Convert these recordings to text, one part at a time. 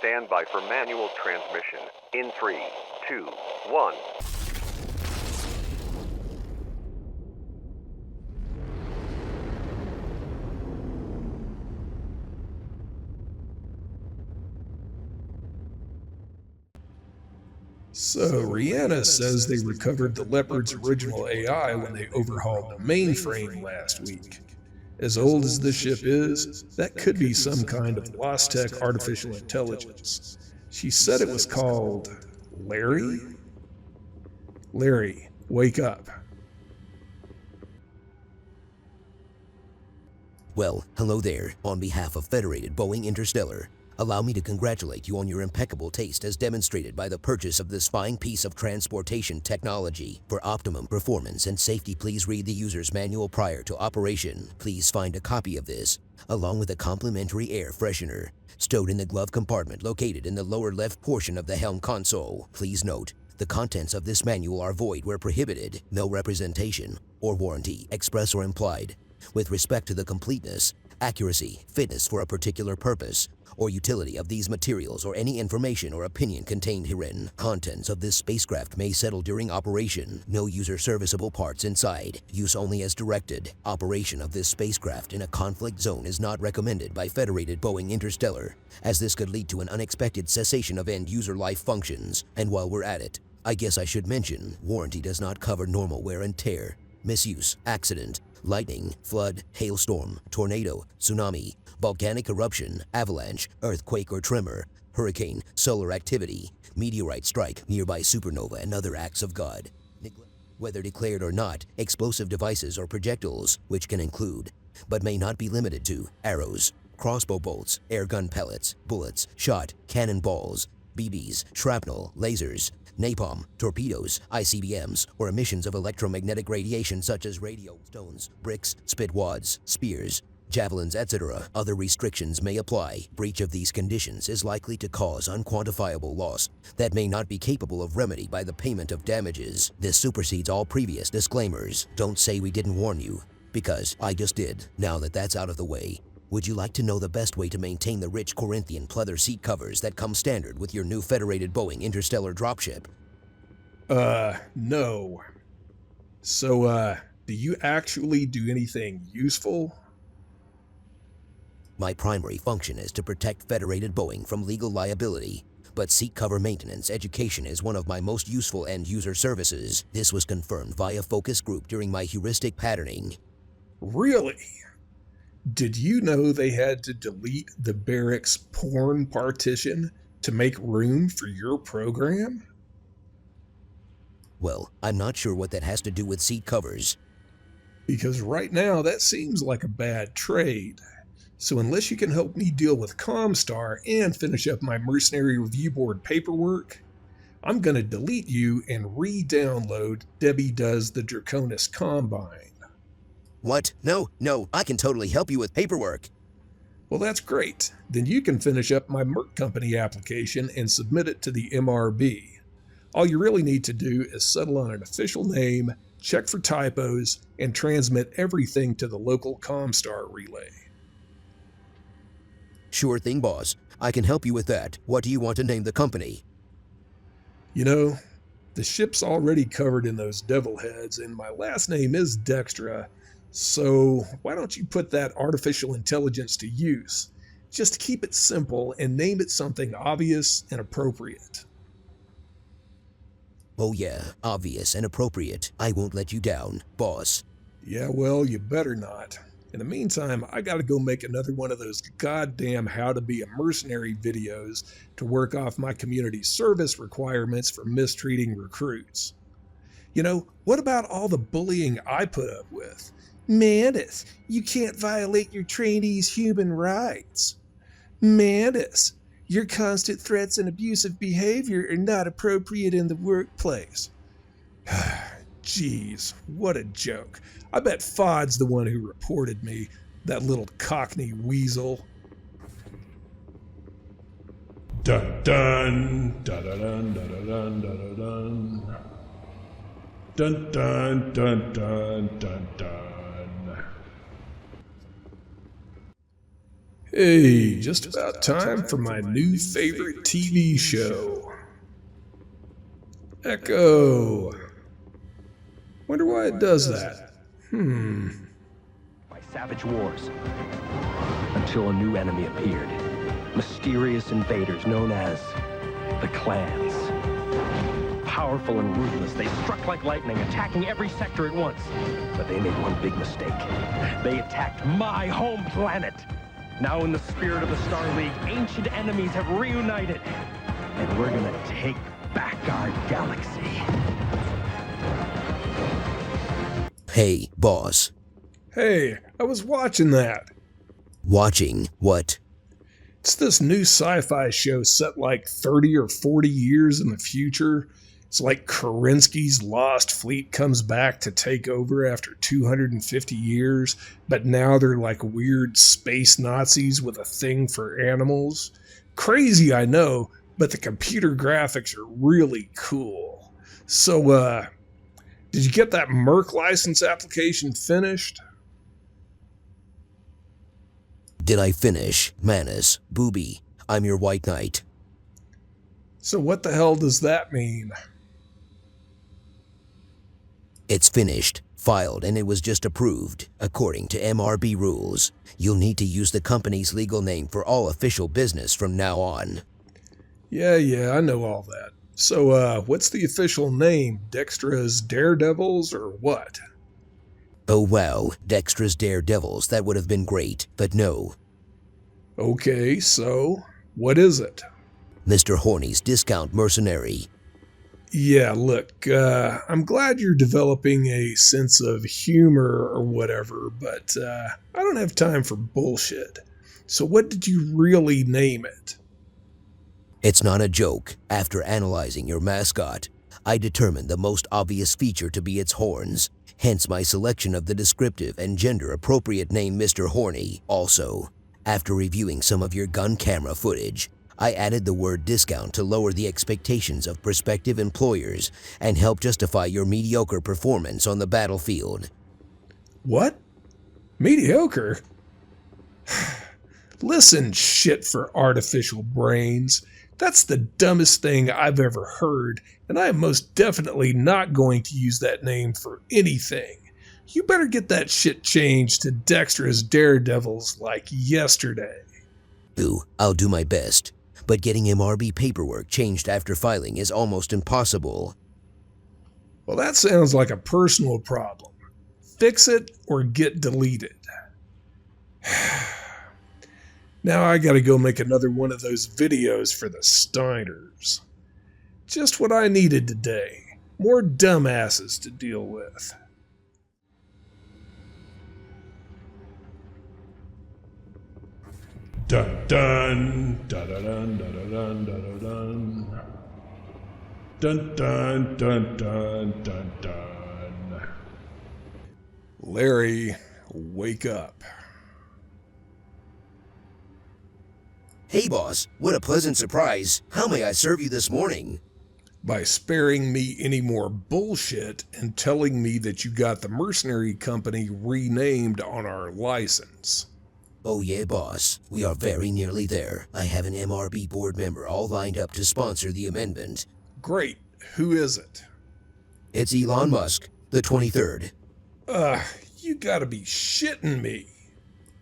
stand by for manual transmission. In 3, 2, 1. So, Rihanna says they recovered the Leopard's original AI when they overhauled the mainframe last week. As old as this ship is, that could be some kind of lost tech artificial intelligence. She said it was called Larry? Larry, wake up. Well, hello there. On behalf of Federated Boeing Interstellar, allow me to congratulate you on your impeccable taste as demonstrated by the purchase of this fine piece of transportation technology. For optimum performance and safety, please read the user's manual prior to operation. Please find a copy of this, along with a complimentary air freshener, stowed in the glove compartment located in the lower left portion of the helm console. Please note, the contents of this manual are void where prohibited. No representation or warranty, express or implied, with respect to the completeness, accuracy, fitness for a particular purpose, or utility of these materials or any information or opinion contained herein. Contents of this spacecraft may settle during operation. No user serviceable parts inside. Use only as directed. Operation of this spacecraft in a conflict zone is not recommended by Federated Boeing Interstellar, as this could lead to an unexpected cessation of end-user life functions. And while we're at it, I guess I should mention, warranty does not cover normal wear and tear, misuse, accident, lightning, flood, hailstorm, tornado, tsunami, volcanic eruption, avalanche, earthquake or tremor, hurricane, solar activity, meteorite strike, nearby supernova, and other acts of God. Whether declared or not, explosive devices or projectiles, which can include, but may not be limited to, arrows, crossbow bolts, air gun pellets, bullets, shot, cannonballs, BBs, shrapnel, lasers, napalm, torpedoes, ICBMs, or emissions of electromagnetic radiation such as radio stones, bricks, spit wads, spears, javelins, etc. Other restrictions may apply. Breach of these conditions is likely to cause unquantifiable loss that may not be capable of remedy by the payment of damages. This supersedes all previous disclaimers. Don't say we didn't warn you, because I just did. Now that that's out of the way, would you like to know the best way to maintain the rich Corinthian pleather seat covers that come standard with your new Federated Boeing Interstellar dropship? No. So, do you actually do anything useful? My primary function is to protect Federated Boeing from legal liability, but seat cover maintenance education is one of my most useful end-user services. This was confirmed via focus group during my heuristic patterning. Really? Did you know they had to delete the barracks porn partition to make room for your program? Well, I'm not sure what that has to do with seat covers. Because right now that seems like a bad trade. So unless you can help me deal with Comstar and finish up my Mercenary review board paperwork, I'm gonna delete you and re-download Debbie Does the Draconis Combine. What? No, I can totally help you with paperwork. Well, that's great. Then you can finish up my Merc Company application and submit it to the MRB. All you really need to do is settle on an official name, check for typos, and transmit everything to the local Comstar relay. Sure thing, boss. I can help you with that. What do you want to name the company? You know, the ship's already covered in those devil heads, and my last name is Dextra, so why don't you put that artificial intelligence to use? Just keep it simple and name it something obvious and appropriate. Oh yeah, obvious and appropriate. I won't let you down, boss. Yeah, well, you better not. In the meantime, I gotta go make another one of those goddamn how to be a mercenary videos to work off my community service requirements for mistreating recruits. You know, what about all the bullying I put up with? Mandis, you can't violate your trainees' human rights. Mandis, your constant threats and abusive behavior are not appropriate in the workplace. Jeez, what a joke. I bet Fod's the one who reported me, that little cockney weasel. Dun dun dun dun dun dun dun dun dun dun dun dun dun dun. Hey, just about time for my new favorite TV show. Echo. Wonder why it does that. By savage wars, until a new enemy appeared. Mysterious invaders known as the clans. Powerful and ruthless, they struck like lightning, attacking every sector at once. But they made one big mistake. They attacked my home planet. Now in the spirit of the Star League, ancient enemies have reunited. And we're gonna take back our galaxy. Hey, boss. Hey, I was watching that. Watching what? It's this new sci-fi show set like 30 or 40 years in the future. It's like Kerensky's lost fleet comes back to take over after 250 years, but now they're like weird space Nazis with a thing for animals. Crazy, I know, but the computer graphics are really cool. So, did you get that Merc license application finished? Did I finish? Manus, Booby, I'm your White Knight. So what the hell does that mean? It's finished, filed, and it was just approved, according to MRB rules. You'll need to use the company's legal name for all official business from now on. Yeah, I know all that. So, what's the official name? Dextra's Daredevils or what? Oh wow, Dextra's Daredevils, that would have been great, but no. Okay, so, what is it? Mr. Horny's Discount Mercenary. Yeah, look, I'm glad you're developing a sense of humor or whatever, but I don't have time for bullshit. So what did you really name it? It's not a joke. After analyzing your mascot, I determined the most obvious feature to be its horns, hence my selection of the descriptive and gender-appropriate name Mr. Horny. Also, after reviewing some of your gun camera footage, I added the word discount to lower the expectations of prospective employers and help justify your mediocre performance on the battlefield. What? Mediocre? Listen, shit for artificial brains. That's the dumbest thing I've ever heard, and I am most definitely not going to use that name for anything. You better get that shit changed to Dextra's Daredevils like yesterday. Ooh, I'll do my best. But getting MRB paperwork changed after filing is almost impossible. Well, that sounds like a personal problem. Fix it or get deleted. Now I gotta go make another one of those videos for the Steiners. Just what I needed today. More dumbasses to deal with. Dun dun dun dun dun dun dun dun dun dun dun dun dun dun. Larry, wake up. Hey boss, what a pleasant surprise. How may I serve you this morning? By sparing me any more bullshit and telling me that you got the Mercenary company renamed on our license. Oh yeah, boss. We are very nearly there. I have an MRB board member all lined up to sponsor the amendment. Great. Who is it? It's Elon Musk, the 23rd. You gotta be shitting me.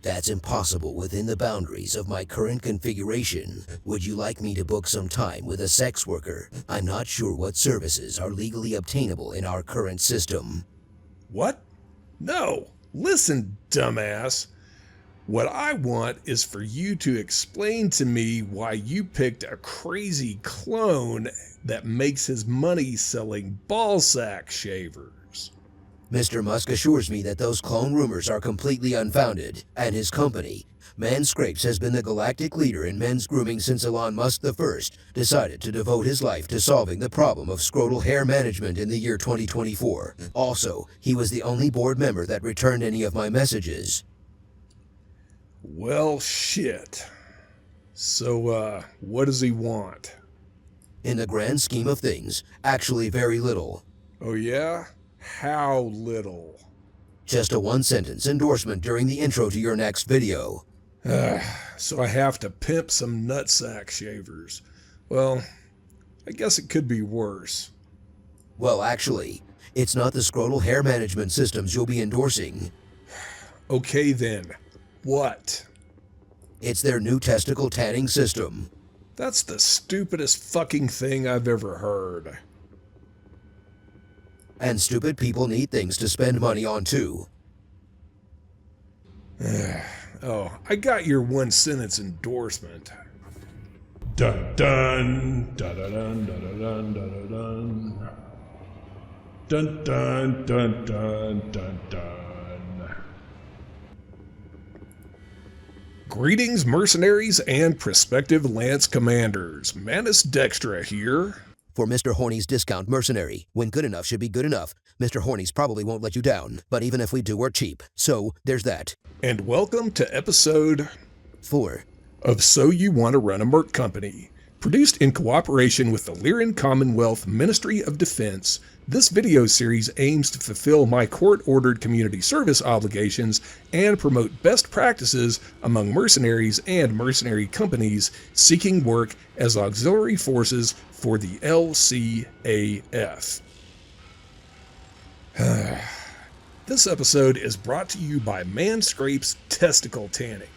That's impossible within the boundaries of my current configuration. Would you like me to book some time with a sex worker? I'm not sure what services are legally obtainable in our current system. What? No. Listen, dumbass. What I want is for you to explain to me why you picked a crazy clone that makes his money selling ballsack shavers. Mr. Musk assures me that those clone rumors are completely unfounded, and his company, Manscrapes, has been the galactic leader in men's grooming since Elon Musk I decided to devote his life to solving the problem of scrotal hair management in the year 2024. Also, he was the only board member that returned any of my messages. Well, shit. So, what does he want? In the grand scheme of things, actually very little. Oh yeah? How little? Just a one-sentence endorsement during the intro to your next video. So I have to pimp some nutsack shavers. Well, I guess it could be worse. Well, actually, it's not the scrotal hair management systems you'll be endorsing. Okay then, what? It's their new testicle tanning system. That's the stupidest fucking thing I've ever heard. And stupid people need things to spend money on too. Oh, I got your one-sentence endorsement. Dun dun dun dun dun dun dun dun dun dun dun dun dun dun. Greetings, mercenaries and prospective Lance commanders. Manus Dextra here. For Mr. Horny's discount Mercenary, when good enough should be good enough, Mr. Horny's probably won't let you down. But even if we do, we're cheap. So, there's that. And welcome to episode 4. of So You Want to Run a Merc Company. Produced in cooperation with the Lyran Commonwealth Ministry of Defense, this video series aims to fulfill my court-ordered community service obligations and promote best practices among mercenaries and mercenary companies seeking work as auxiliary forces for the LCAF. This episode is brought to you by Manscrape's Testicle Tanning.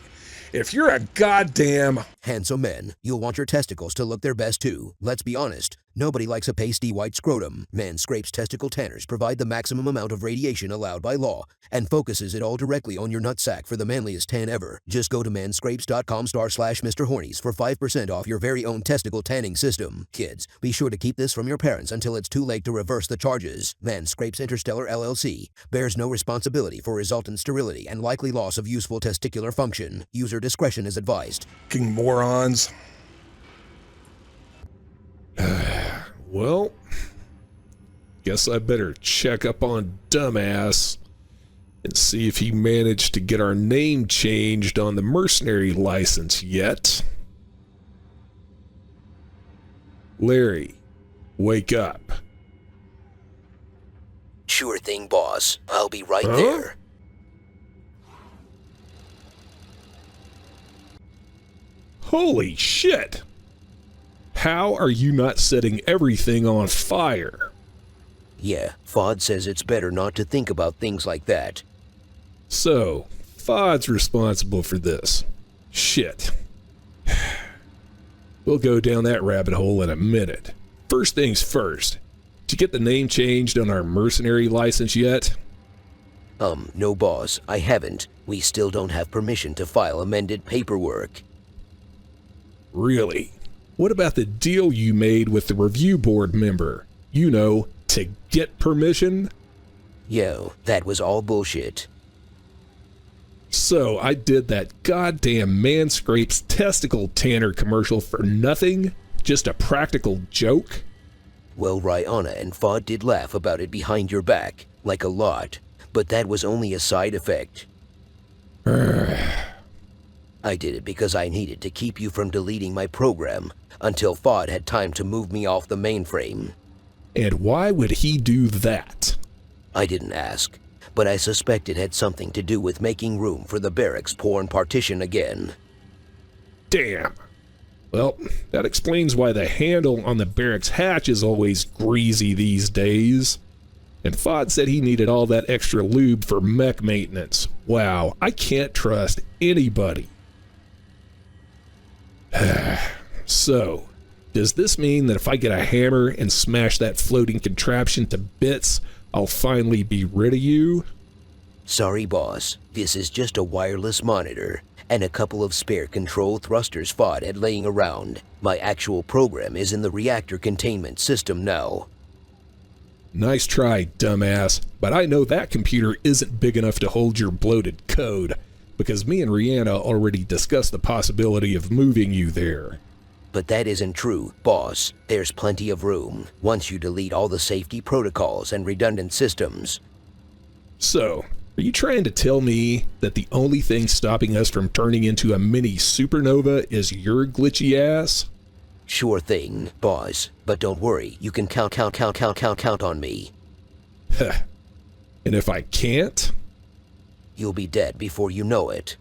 If you're a goddamn Handsome men, you'll want your testicles to look their best too. Let's be honest, nobody likes a pasty white scrotum. Manscrape's testicle tanners provide the maximum amount of radiation allowed by law and focuses it all directly on your nutsack for the manliest tan ever. Just go to manscapes.com/Mr. Hornies for 5% off your very own testicle tanning system. Kids, be sure to keep this from your parents until it's too late to reverse the charges. Manscapes Interstellar LLC bears no responsibility for resultant sterility and likely loss of useful testicular function. User discretion is advised. fucking morons. Well, guess I better check up on Dumbass and see if he managed to get our name changed on the mercenary license yet. Larry, wake up. Sure thing, boss. I'll be right Huh? there. Holy shit! How are you not setting everything on fire? Yeah, Fod says it's better not to think about things like that. So, Fod's responsible for this. Shit. We'll go down that rabbit hole in a minute. First things first. Did you get the name changed on our mercenary license yet? No boss, I haven't. We still don't have permission to file amended paperwork. Really? What about the deal you made with the review board member? You know, to get permission? Yo, that was all bullshit. So I did that goddamn Manscrape's testicle tanner commercial for nothing? Just a practical joke? Well, Rihanna and Fod did laugh about it behind your back, like a lot, but that was only a side effect. I did it because I needed to keep you from deleting my program until Fod had time to move me off the mainframe. And why would he do that? I didn't ask, but I suspect it had something to do with making room for the barracks porn partition again. Damn. Well, that explains why the handle on the barracks hatch is always greasy these days. And Fod said he needed all that extra lube for mech maintenance. Wow, I can't trust anybody. So, does this mean that if I get a hammer and smash that floating contraption to bits, I'll finally be rid of you? Sorry, boss. This is just a wireless monitor and a couple of spare control thrusters Fod had laying around. My actual program is in the reactor containment system now. Nice try, dumbass, but I know that computer isn't big enough to hold your bloated code, because me and Rihanna already discussed the possibility of moving you there. But that isn't true, boss. There's plenty of room, once you delete all the safety protocols and redundant systems. So, are you trying to tell me that the only thing stopping us from turning into a mini supernova is your glitchy ass? Sure thing, boss. But don't worry, you can count on me. Heh. And if I can't? You'll be dead before you know it.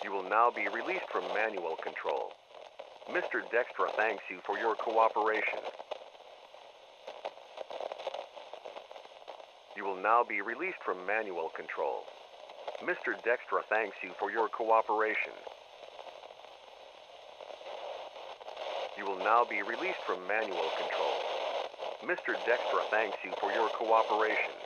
You will now be released from manual control. Mr. Dextra thanks you for your cooperation. You will now be released from manual control. Mr. Dextra thanks you for your cooperation. You will now be released from manual control. Mr. Dextra thanks you for your cooperation.